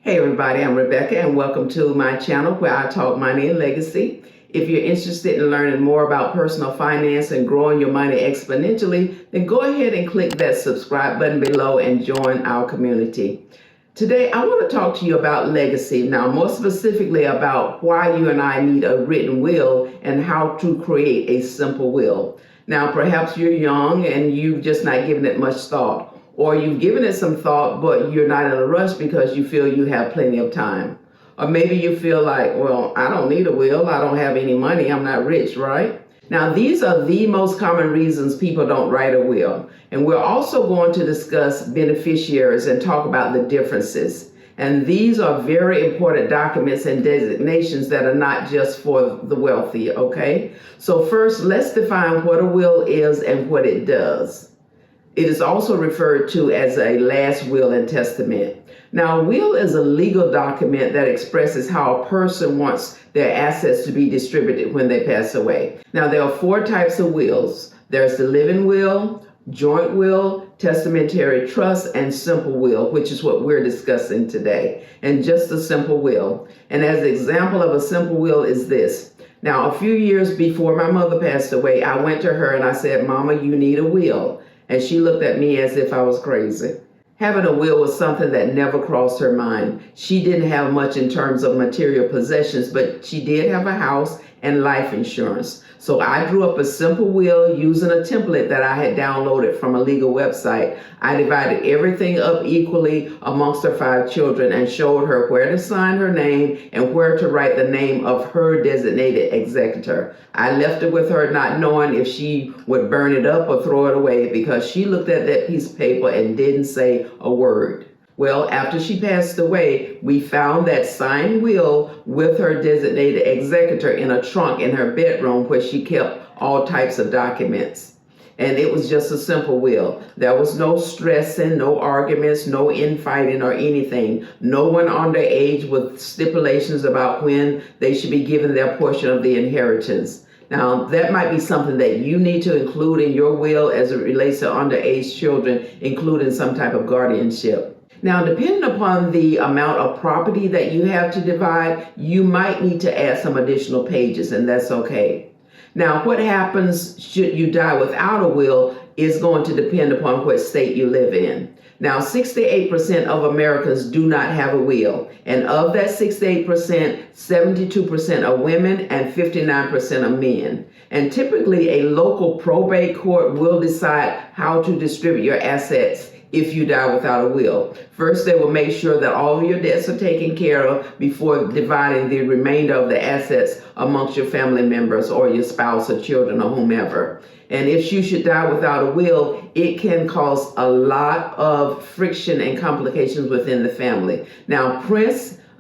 Hey everybody, I'm Rebecca and welcome to my channel where I talk money and legacy. If you're interested in learning more about personal finance and growing your money exponentially, then go ahead and click that subscribe button below and join our community. Today, I want to talk to you about legacy. Now, more specifically about why you and I need a written will and how to create a simple will. Now, perhaps you're young and you've just not given it much thought, or you've given it some thought, but you're not in a rush because you feel you have plenty of time. Or maybe you feel like, well, I don't need a will. I don't have any money. I'm not rich, right? Now, these are the most common reasons people don't write a will. And we're also going to discuss beneficiaries and talk about the differences. And these are very important documents and designations that are not just for the wealthy, okay? So first, let's define what a will is and what it does. It is also referred to as a last will and testament. Now, a will is a legal document that expresses how a person wants their assets to be distributed when they pass away. Now, there are four types of wills. There's the living will, joint will, testamentary trust, and simple will, which is what we're discussing today, and just a simple will. And as an example of a simple will is this. Now, a few years before my mother passed away, I went to her and I said, "Mama, you need a will." And she looked at me as if I was crazy. Having a will was something that never crossed her mind. She didn't have much in terms of material possessions, but she did have a house and life insurance. So I drew up a simple will using a template that I had downloaded from a legal website. I divided everything up equally amongst her 5 children and showed her where to sign her name and where to write the name of her designated executor. I left it with her not knowing if she would burn it up or throw it away because she looked at that piece of paper and didn't say a word. Well, after she passed away, we found that signed will with her designated executor in a trunk in her bedroom where she kept all types of documents. And it was just a simple will. There was no stressing, no arguments, no infighting or anything. No one underage with stipulations about when they should be given their portion of the inheritance. Now, that might be something that you need to include in your will as it relates to underage children, including some type of guardianship. Now, depending upon the amount of property that you have to divide, you might need to add some additional pages, and that's okay. Now, what happens should you die without a will is going to depend upon what state you live in. Now, 68% of Americans do not have a will. And of that 68%, 72% are women and 59% are men. And typically, a local probate court will decide how to distribute your assets if you die without a will. First, they will make sure that all of your debts are taken care of before dividing the remainder of the assets amongst your family members or your spouse or children or whomever. And if you should die without a will, it can cause a lot of friction and complications within the family. Now,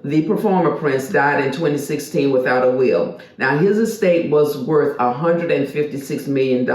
the performer Prince, died in 2016 without a will. Now, his estate was worth $156 million,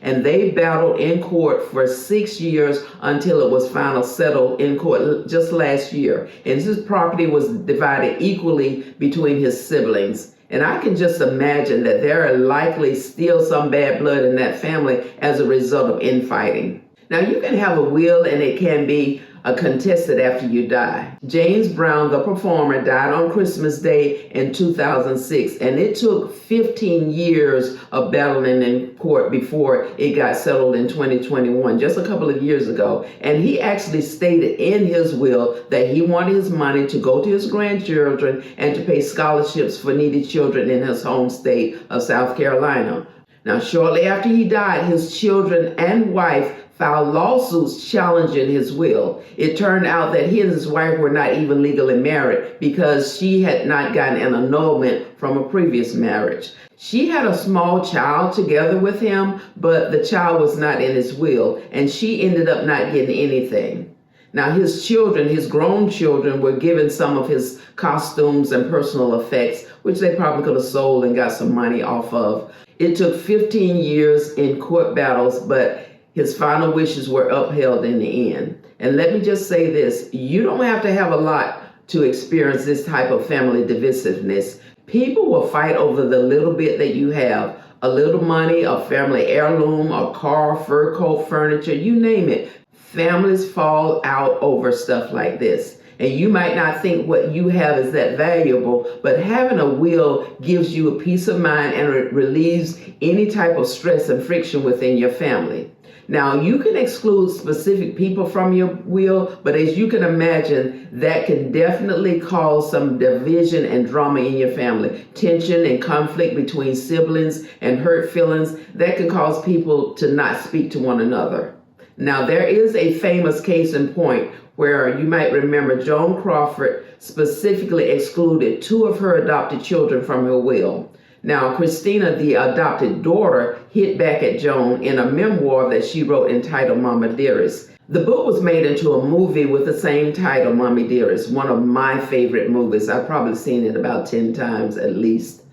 and they battled in court for 6 years until it was finally settled in court just last year. And his property was divided equally between his siblings. And I can just imagine that there are likely still some bad blood in that family as a result of infighting. Now, you can have a will and it can be contested after you die. James Brown, the performer, died on Christmas Day in 2006, and it took 15 years of battling in court before it got settled in 2021, just a couple of years ago. And he actually stated in his will that he wanted his money to go to his grandchildren and to pay scholarships for needy children in his home state of South Carolina. Now, shortly after he died, his children and wife filed lawsuits challenging his will. It turned out that he and his wife were not even legally married because she had not gotten an annulment from a previous marriage. She had a small child together with him, but the child was not in his will, and she ended up not getting anything. Now, his children, his grown children, were given some of his costumes and personal effects, which they probably could have sold and got some money off of. It took 15 years in court battles, but his final wishes were upheld in the end. And let me just say this, you don't have to have a lot to experience this type of family divisiveness. People will fight over the little bit that you have, a little money, a family heirloom, a car, fur coat, furniture, you name it. Families fall out over stuff like this. And you might not think what you have is that valuable, but having a will gives you a peace of mind and it relieves any type of stress and friction within your family. Now, you can exclude specific people from your will, but as you can imagine, that can definitely cause some division and drama in your family. Tension and conflict between siblings and hurt feelings, that can cause people to not speak to one another. Now, there is a famous case in point where you might remember Joan Crawford specifically excluded 2 of her adopted children from her will. Now, Christina, the adopted daughter, hit back at Joan in a memoir that she wrote entitled Mama Dearest. The book was made into a movie with the same title, Mommy Dearest, one of my favorite movies. I've probably seen it about 10 times at least.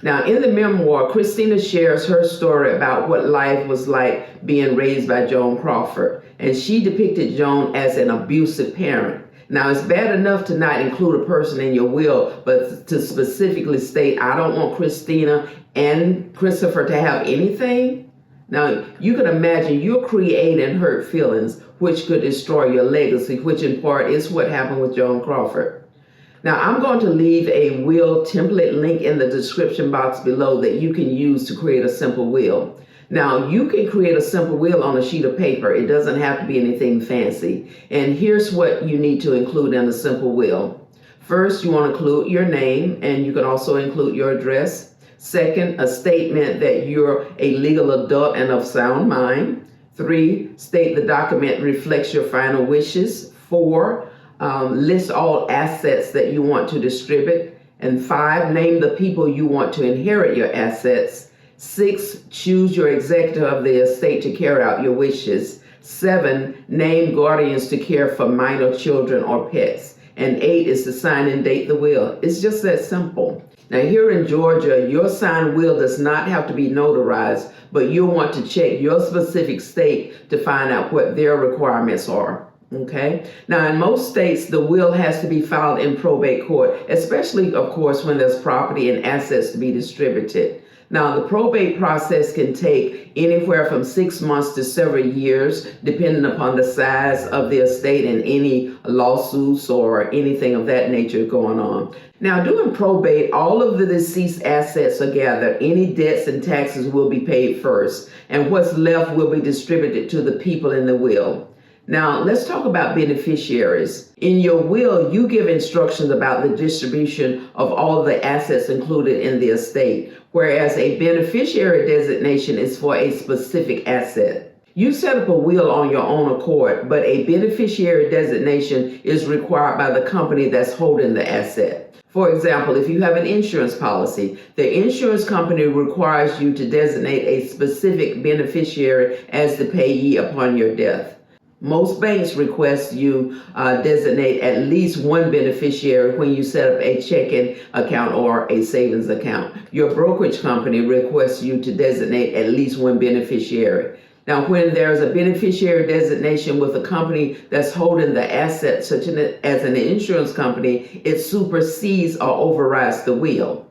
Now, in the memoir, Christina shares her story about what life was like being raised by Joan Crawford, and she depicted Joan as an abusive parent. Now, it's bad enough to not include a person in your will, but to specifically state, I don't want Christina and Christopher to have anything. Now, you can imagine you're creating hurt feelings, which could destroy your legacy, which in part is what happened with Joan Crawford. Now, I'm going to leave a will template link in the description box below that you can use to create a simple will. Now, you can create a simple will on a sheet of paper. It doesn't have to be anything fancy. And here's what you need to include in a simple will. First, you want to include your name, and you can also include your address. Second, a statement that you're a legal adult and of sound mind. 3, state the document reflects your final wishes. 4, list all assets that you want to distribute. And 5, name the people you want to inherit your assets. 6, choose your executor of the estate to carry out your wishes. 7, name guardians to care for minor children or pets. And 8 is to sign and date the will. It's just that simple. Now, here in Georgia, your signed will does not have to be notarized, but you'll want to check your specific state to find out what their requirements are. Okay. Now, in most states, the will has to be filed in probate court, especially, of course, when there's property and assets to be distributed. Now, the probate process can take anywhere from 6 months to several years, depending upon the size of the estate and any lawsuits or anything of that nature going on. Now, doing probate, all of the deceased assets are gathered. Any debts and taxes will be paid first, and what's left will be distributed to the people in the will. Now, let's talk about beneficiaries. In your will, you give instructions about the distribution of all the assets included in the estate, whereas a beneficiary designation is for a specific asset. You set up a will on your own accord, but a beneficiary designation is required by the company that's holding the asset. For example, if you have an insurance policy, the insurance company requires you to designate a specific beneficiary as the payee upon your death. Most banks request you designate at least one beneficiary when you set up a checking account or a savings account. Your brokerage company requests you to designate at least one beneficiary. Now, when there's a beneficiary designation with a company that's holding the asset, such as an insurance company, it supersedes or overrides the will.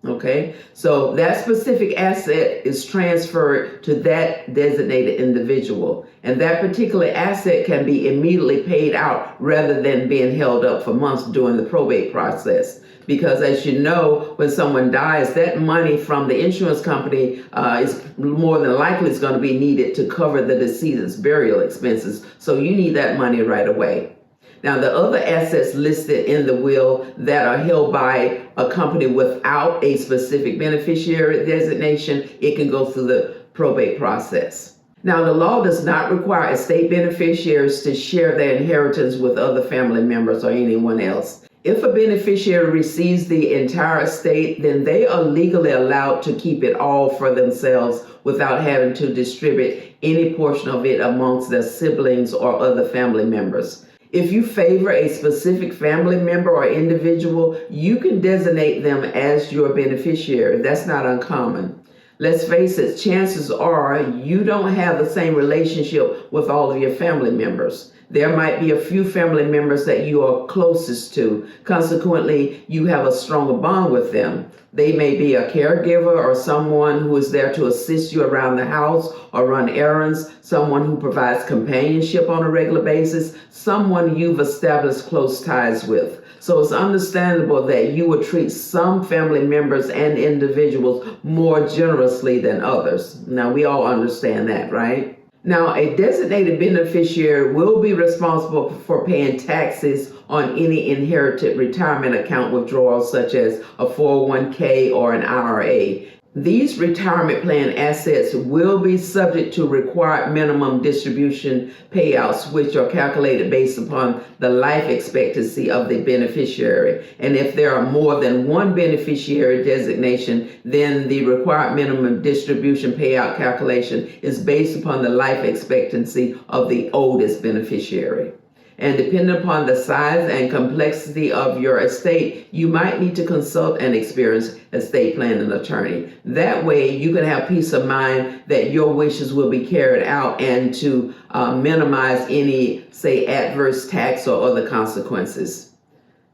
Okay, so that specific asset is transferred to that designated individual, and that particular asset can be immediately paid out rather than being held up for months during the probate process. Because as you know, when someone dies, that money from the insurance company is more than likely is going to be needed to cover the decedent's burial expenses. So you need that money right away. Now, the other assets listed in the will that are held by a company without a specific beneficiary designation, it can go through the probate process. Now, the law does not require estate beneficiaries to share their inheritance with other family members or anyone else. If a beneficiary receives the entire estate, then they are legally allowed to keep it all for themselves without having to distribute any portion of it amongst their siblings or other family members. If you favor a specific family member or individual, you can designate them as your beneficiary. That's not uncommon. Let's face it, chances are you don't have the same relationship with all of your family members. There might be a few family members that you are closest to. Consequently, you have a stronger bond with them. They may be a caregiver or someone who is there to assist you around the house or run errands, someone who provides companionship on a regular basis, someone you've established close ties with. So it's understandable that you would treat some family members and individuals more generously than others. Now, we all understand that, right? Now, a designated beneficiary will be responsible for paying taxes on any inherited retirement account withdrawals, such as a 401k or an IRA. These retirement plan assets will be subject to required minimum distribution payouts, which are calculated based upon the life expectancy of the beneficiary. And if there are more than one beneficiary designation, then the required minimum distribution payout calculation is based upon the life expectancy of the oldest beneficiary. And depending upon the size and complexity of your estate, you might need to consult an experienced estate planning attorney. That way, you can have peace of mind that your wishes will be carried out and to minimize any, say, adverse tax or other consequences.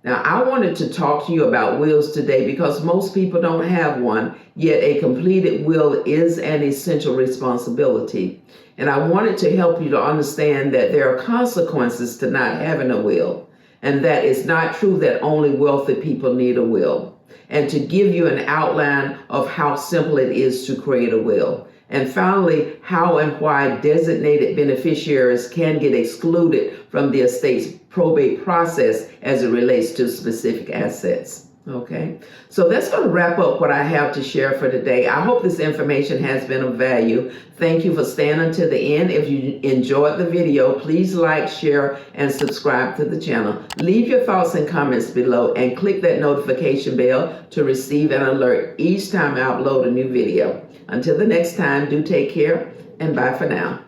Now, I wanted to talk to you about wills today because most people don't have one, yet a completed will is an essential responsibility. And I wanted to help you to understand that there are consequences to not having a will, and that it's not true that only wealthy people need a will, and to give you an outline of how simple it is to create a will. And finally, how and why designated beneficiaries can get excluded from the estate's probate process as it relates to specific assets. Okay, so that's going to wrap up what I have to share for today. I hope this information has been of value. Thank you for staying until the end. If you enjoyed the video, please like, share, and subscribe to the channel. Leave your thoughts and comments below and click that notification bell to receive an alert each time I upload a new video. Until the next time, do take care and bye for now.